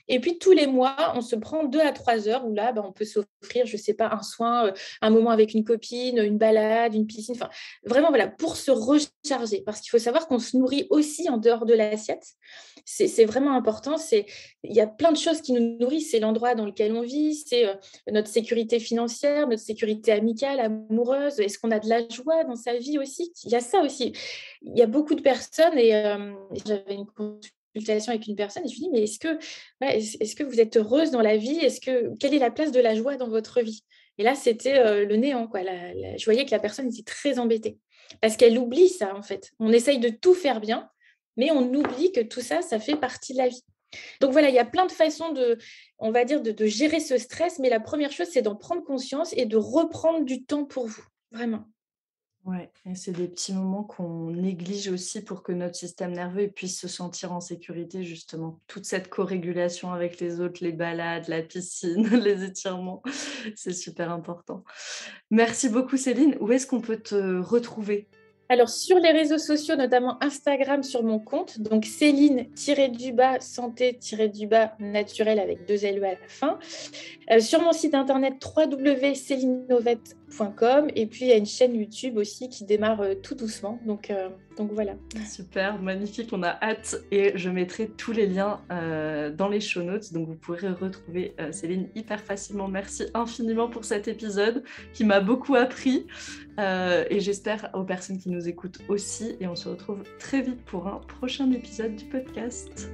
Et puis tous les mois, on se prend 2 à 3 heures où là, on peut s'offrir, je ne sais pas, un soin, un moment avec une copine, une balade, une piscine, enfin vraiment voilà, pour se recharger. Parce qu'il faut savoir qu'on se nourrit aussi en dehors de l'assiette. C'est vraiment important. Il y a plein de choses qui nous nourrissent. C'est l'endroit dans lequel on vit, c'est notre sécurité financière, notre sécurité amicale, amoureuse. Est-ce qu'on a de la joie dans sa vie aussi? Il y a ça aussi. Il y a beaucoup de personnes, et j'avais une consultation avec une personne et je lui dis, mais est-ce que vous êtes heureuse dans la vie? Quelle est la place de la joie dans votre vie? Et là, c'était le néant, quoi. Je voyais que la personne était très embêtée parce qu'elle oublie ça, en fait. On essaye de tout faire bien, mais on oublie que tout ça, ça fait partie de la vie. Donc voilà, il y a plein de façons on va dire, de gérer ce stress, mais la première chose, c'est d'en prendre conscience et de reprendre du temps pour vous, vraiment. Ouais, et c'est des petits moments qu'on néglige aussi pour que notre système nerveux puisse se sentir en sécurité, justement. Toute cette co-régulation avec les autres, les balades, la piscine, les étirements, c'est super important. Merci beaucoup Céline. Où est-ce qu'on peut te retrouver? Alors, sur les réseaux sociaux, notamment Instagram sur mon compte, donc Céline-santé-naturelle avec 2 LE à la fin. Sur mon site internet www.celinenovette.com, et puis il y a une chaîne YouTube aussi qui démarre tout doucement. Donc voilà. Super, magnifique, on a hâte, et je mettrai tous les liens dans les show notes, donc vous pourrez retrouver Céline hyper facilement. Merci infiniment pour cet épisode qui m'a beaucoup appris, et j'espère aux personnes qui nous écoutent aussi, et on se retrouve très vite pour un prochain épisode du podcast.